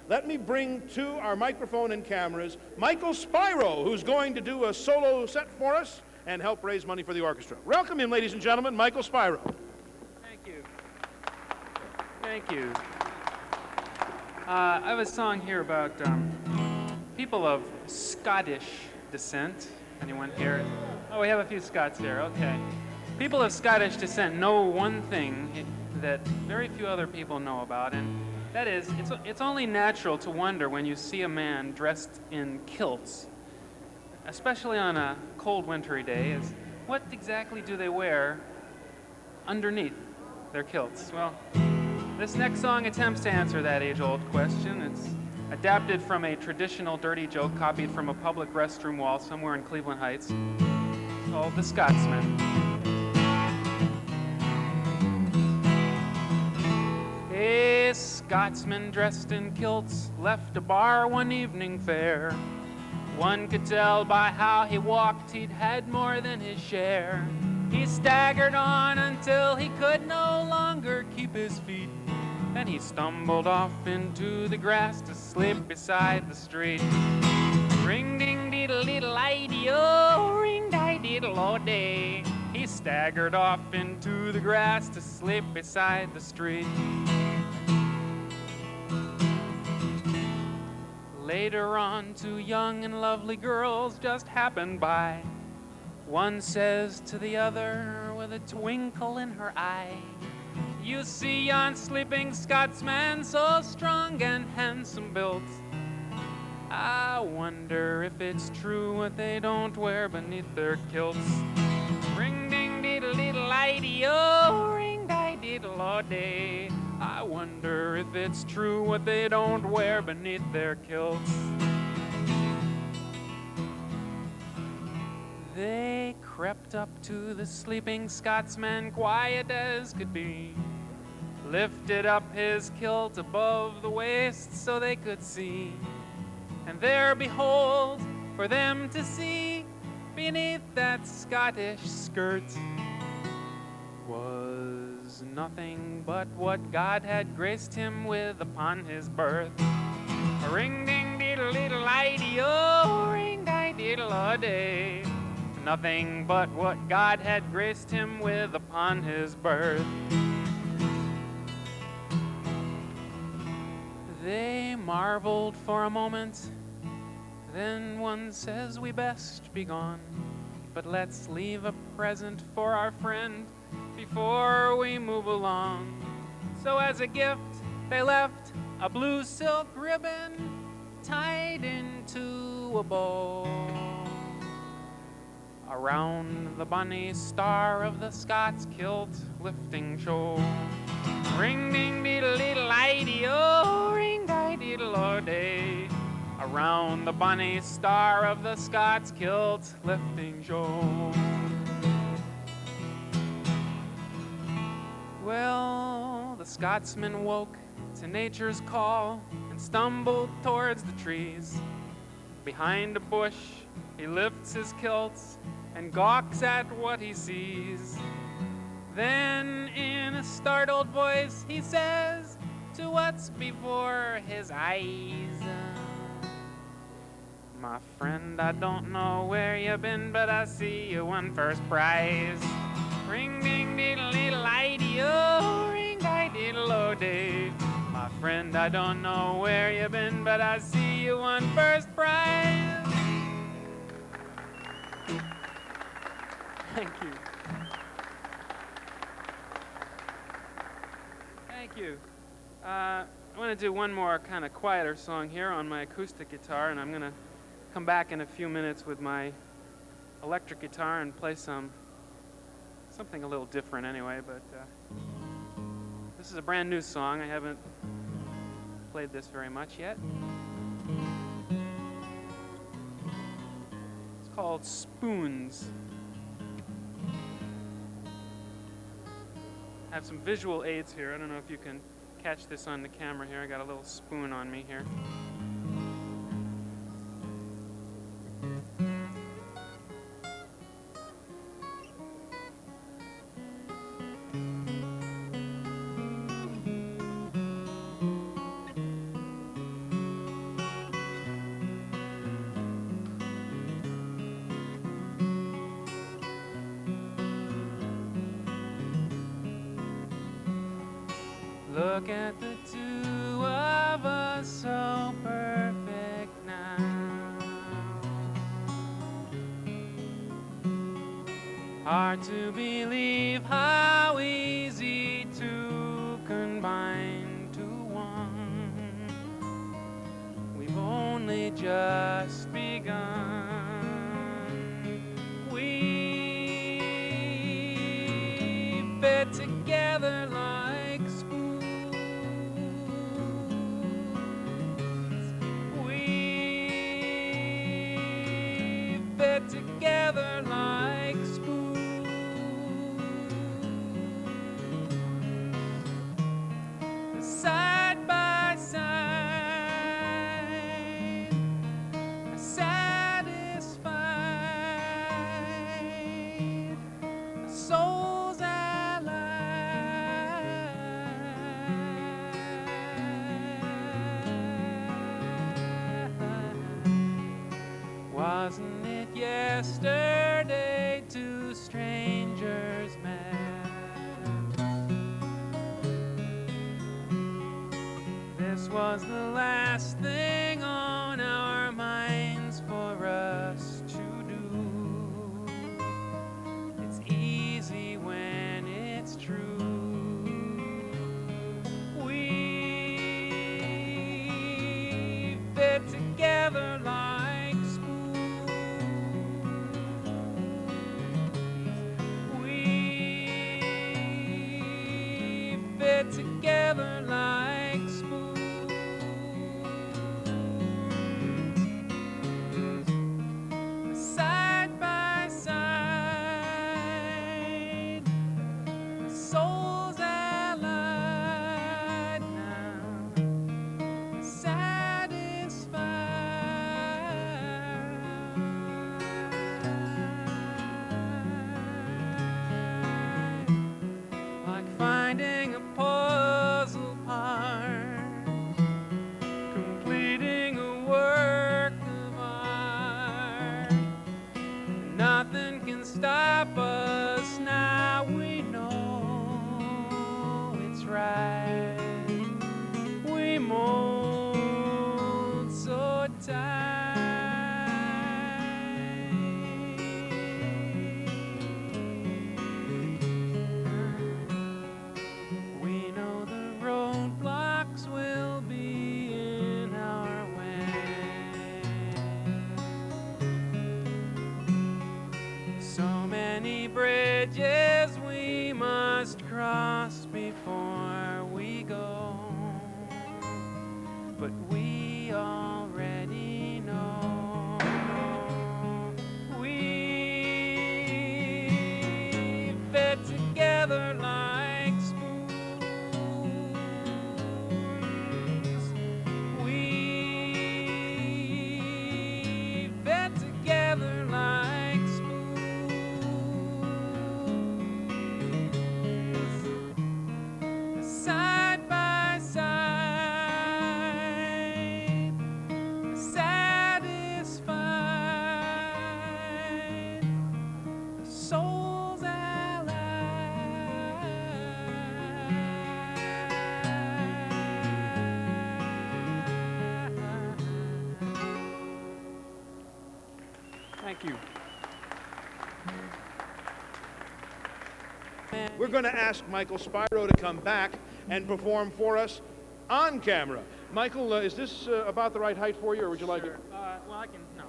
let me bring to our microphone and cameras Michael Spiro, who's going to do a solo set for us and help raise money for the orchestra. Welcome him, ladies and gentlemen, Michael Spiro. Thank you. Thank you. I have a song here about people of Scottish descent. Anyone here? Oh, we have a few Scots here. Okay. People of Scottish descent know one thing that very few other people know about, and that is, it's only natural to wonder when you see a man dressed in kilts, especially on a cold wintry day, is what exactly do they wear underneath their kilts? Well, this next song attempts to answer that age-old question. It's adapted from a traditional dirty joke copied from a public restroom wall somewhere in Cleveland Heights, called The Scottsman. A Scotsman dressed in kilts left a bar one evening fair. One could tell by how he walked he'd had more than his share. He staggered on until he could no longer keep his feet. Then he stumbled off into the grass to sleep beside the street. Ring-ding-diddle-diddle-idee-o, ring-di-diddle-o-day. He staggered off into the grass to sleep beside the street. Later on, two young and lovely girls just happened by. One says to the other with a twinkle in her eye, "You see yon sleeping Scotsman, so strong and handsome built. I wonder if it's true what they don't wear beneath their kilts." Ring-ding-diddle-diddle-idee-o, ring-di-diddle-o-day. I wonder if it's true what they don't wear beneath their kilts. They crept up to the sleeping Scotsman, quiet as could be, lifted up his kilt above the waist so they could see. And there, behold, for them to see, beneath that Scottish skirt, was nothing but what God had graced him with upon his birth. Ring-ding-diddle-diddle-idee-o, ring-di-diddle-o-day. Nothing but what God had graced him with upon his birth. They marveled for a moment, then one says we best be gone, but let's leave a present for our friend before we move along. So as a gift they left a blue silk ribbon tied into a bow around the bonny star of the Scots kilt lifting show. Ring-ding-diddle-diddle-idee-o, ring-di-diddle-o-day. Around the bonny star of the Scots kilt lifting show. Well, the Scotsman woke to nature's call and stumbled towards the trees. Behind a bush, he lifts his kilts and gawks at what he sees. Then, in a startled voice, he says to what's before his eyes, "My friend, I don't know where you've been, but I see you won first prize." Ring-ding-diddle-diddle-idee-o, ring-di-diddle-o-day. "My friend, I don't know where you've been, but I see you won first prize." Thank you. Thank you. I want to do one more kind of quieter song here on my acoustic guitar, and I'm going to come back in a few minutes with my electric guitar and play something a little different anyway, but this is a brand new song. I haven't played this very much yet. It's called Spoons. I have some visual aids here. I don't know if you can catch this on the camera here. I got a little spoon on me here. Look at the two of us, so perfect now. Hard to believe how easy to combine to one. We've only just begun. We fit together like spoons. We fit together like spoons. Side by side, satisfied, souls alive. Wasn't it yesterday two strangers met? This was the last thing on our minds for us to do. It's easy when it's true. We fit together like spoons. We fit together like spoons. Side by side, souls allied now, satisfied. Like finding a puzzle part, completing a work of art. Nothing can stop us now, we know it's right. We mold so tight. We know the roadblocks will be in our way. So many bridges we must cross before we go. But we already know. We fit together like spoons. We fit together like spoons. Side by side, satisfied, souls alive. Thank you. We're going to ask Michael Spiro to come back and perform for us on camera. Michael, is this about the right height for you, or would you like it? Well, I can, no.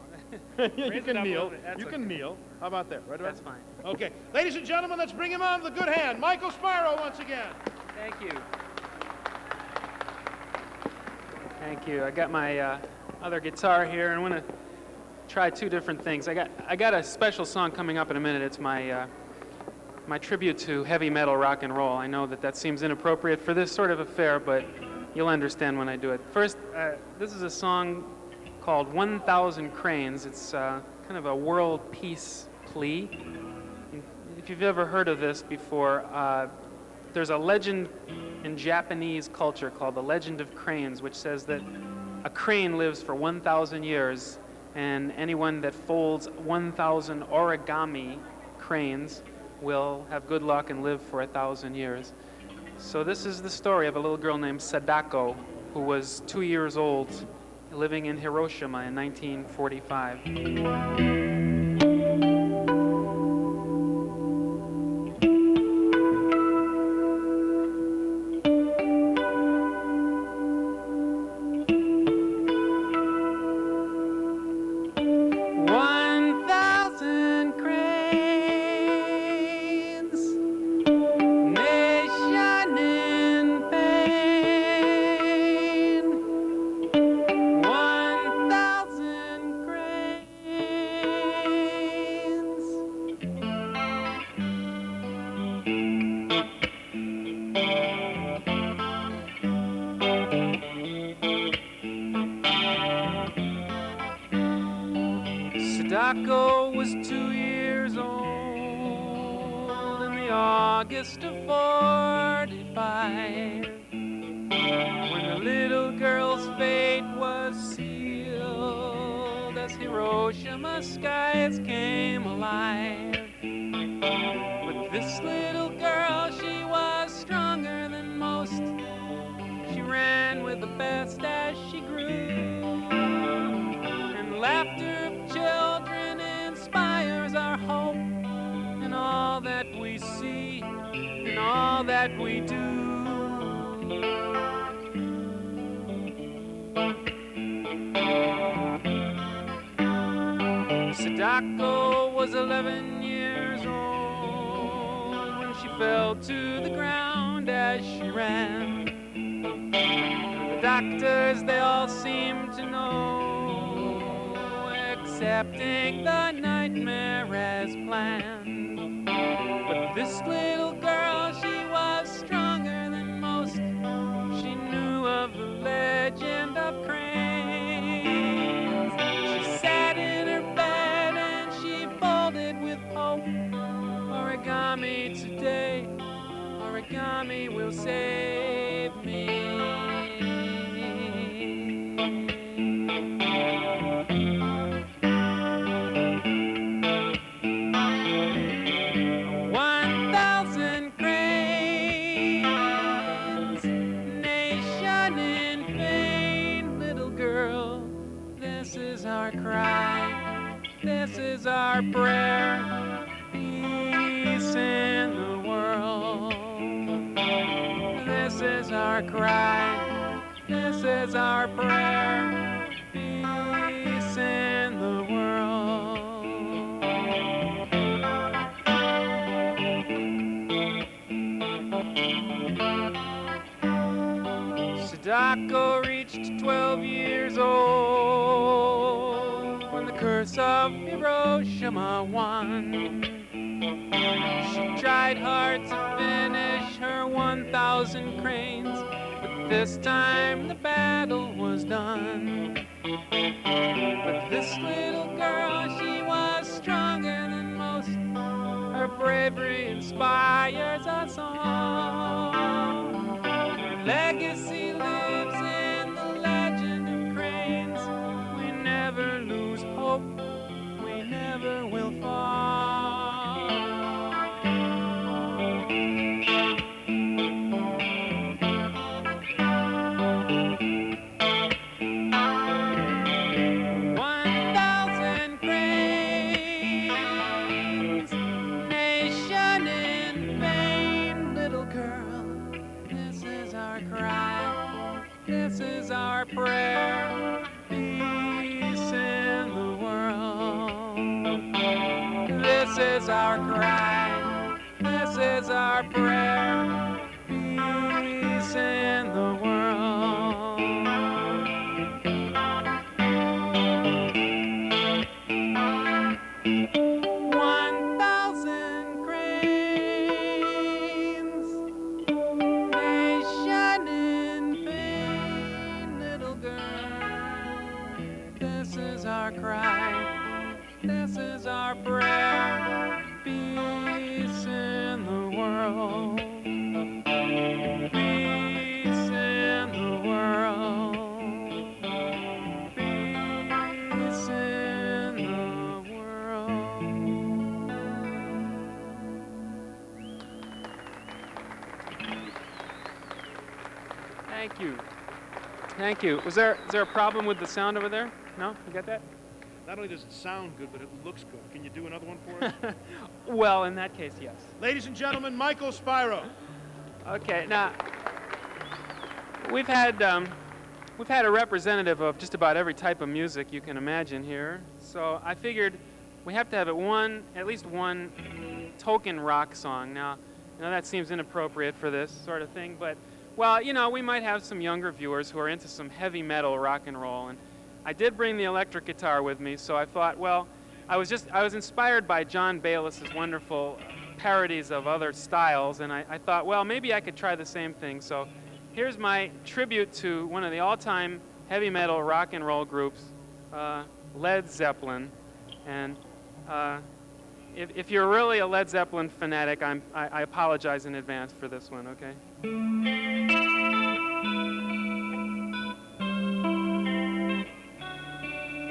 You Raise it can up a kneel. little bit. That's You can okay. kneel. How about that? Right about That's fine. Okay. Ladies and gentlemen, let's bring him on with a good hand. Michael Spiro once again. Thank you. Thank you. I got my other guitar here, and I want to try two different things. I got a special song coming up in a minute. It's my my tribute to heavy metal rock and roll. I know that seems inappropriate for this sort of affair, but you'll understand when I do it. First, this is a song called 1,000 Cranes. It's kind of a world peace plea. If you've ever heard of this before, there's a legend in Japanese culture called the Legend of Cranes, which says that a crane lives for 1,000 years, and anyone that folds 1,000 origami cranes will have good luck and live for 1,000 years. So this is the story of a little girl named Sadako, who was 2 years old, living in Hiroshima in 1945. 1,000 cranes, nation in pain. 1,000 cranes. Sadako was 2 years old in the August of '45, when the little girl's fate was sealed as Hiroshima skies came alive. But this little girl, she was stronger than most. She ran with the best as she grew, and laughter of children inspires our hope in all that we see, in all that we do. Sadako was 11 years old when she fell to the ground as she ran. The doctors, they all seemed to know, accepting the nightmare as planned. But this little girl, she was stronger than most. She knew of the legend of cranes. She sat in her bed and she folded with hope. Origami today, origami will save me. 1,000 cranes, nation in pain. Little girl, this is our cry, this is our prayer. Peace in the world. This is our cry, this is our prayer. Peace in the world. Sadako reached 12 years old when the curse of Hiroshima won. She tried hard to finish her 1,000 cranes, but this time the battle was done. But this little girl, she was stronger than most. Her bravery inspires us all. Her legacy lives in the legend of cranes. We never lose hope, we never will fall. 1,000 cranes, nation in pain. Little girl, this is our cry, this is our prayer. Peace in the world. This is our cry, this is our prayer. Peace in the world. 1,000 cranes, nation in pain. Little girl, this is our cry, this is our prayer. Peace in the world. Peace in the world. Peace in the world. Thank you. Is there a problem with the sound over there? No? You got that? Not only does it sound good, but it looks good. Can you do another one for us? Well, in that case, yes. Ladies and gentlemen, Michael Spiro. Okay, now we've had a representative of just about every type of music you can imagine here. So I figured we have to have at least one token rock song. Now that seems inappropriate for this sort of thing, but well, we might have some younger viewers who are into some heavy metal rock and roll, and I did bring the electric guitar with me, so I thought, well, I was inspired by John Baylis's wonderful parodies of other styles, and I thought, well, maybe I could try the same thing. So here's my tribute to one of the all-time heavy metal rock and roll groups, Led Zeppelin. And if you're really a Led Zeppelin fanatic, I apologize in advance for this one, okay?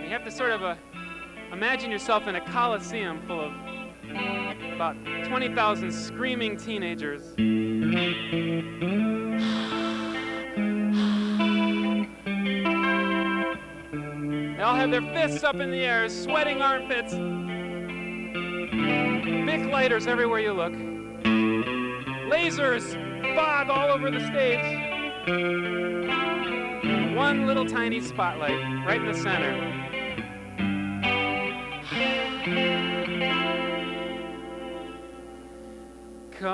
You have to sort of imagine yourself in a coliseum full of about 20,000 screaming teenagers. They all have their fists up in the air, sweating armpits, Bic lighters everywhere you look, lasers fog all over the stage, one little tiny spotlight right in the center. Come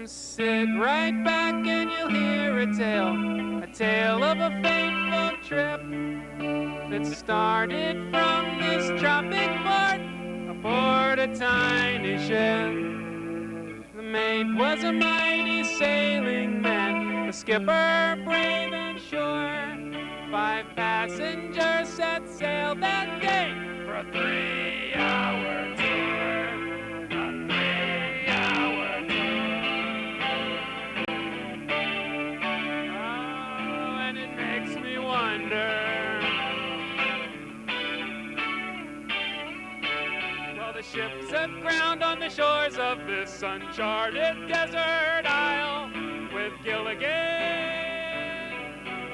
sit right back and you'll hear a tale of a fateful trip that started from this tropic port aboard a tiny ship. The mate was a mighty sailing man, the skipper brave and sure. 5 passengers set sail that day for a 3-hour tour. A 3-hour tour. Oh, and it makes me wonder. Well, the ships have ground on the shores of this uncharted desert isle with Gilligan,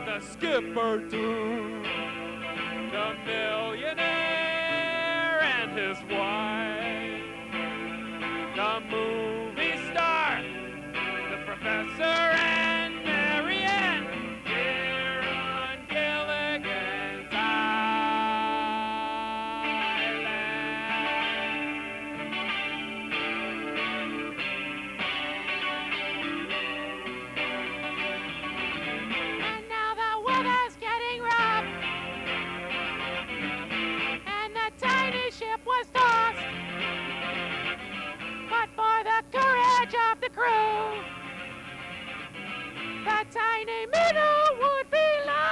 the skipper too, the millionaire and his wife, the movie star, the professor and Marianne, here on Gilligan's Island. And now the weather's getting rough, and the tiny ship was tossed. But for the courage of the crew, the tiny minnow would be lost.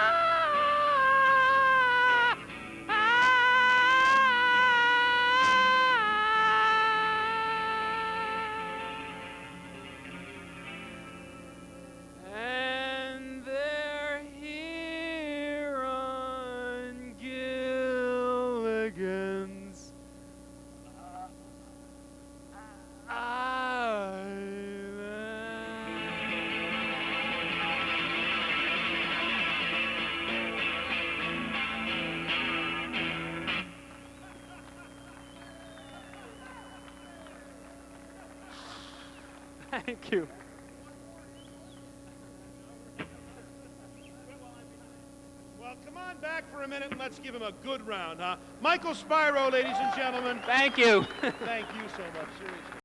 And they're here on Gilligan's Island. Thank you. Well, come on back for a minute and let's give him a good round, huh? Michael Spiro, ladies and gentlemen. Thank you. Thank you so much, seriously.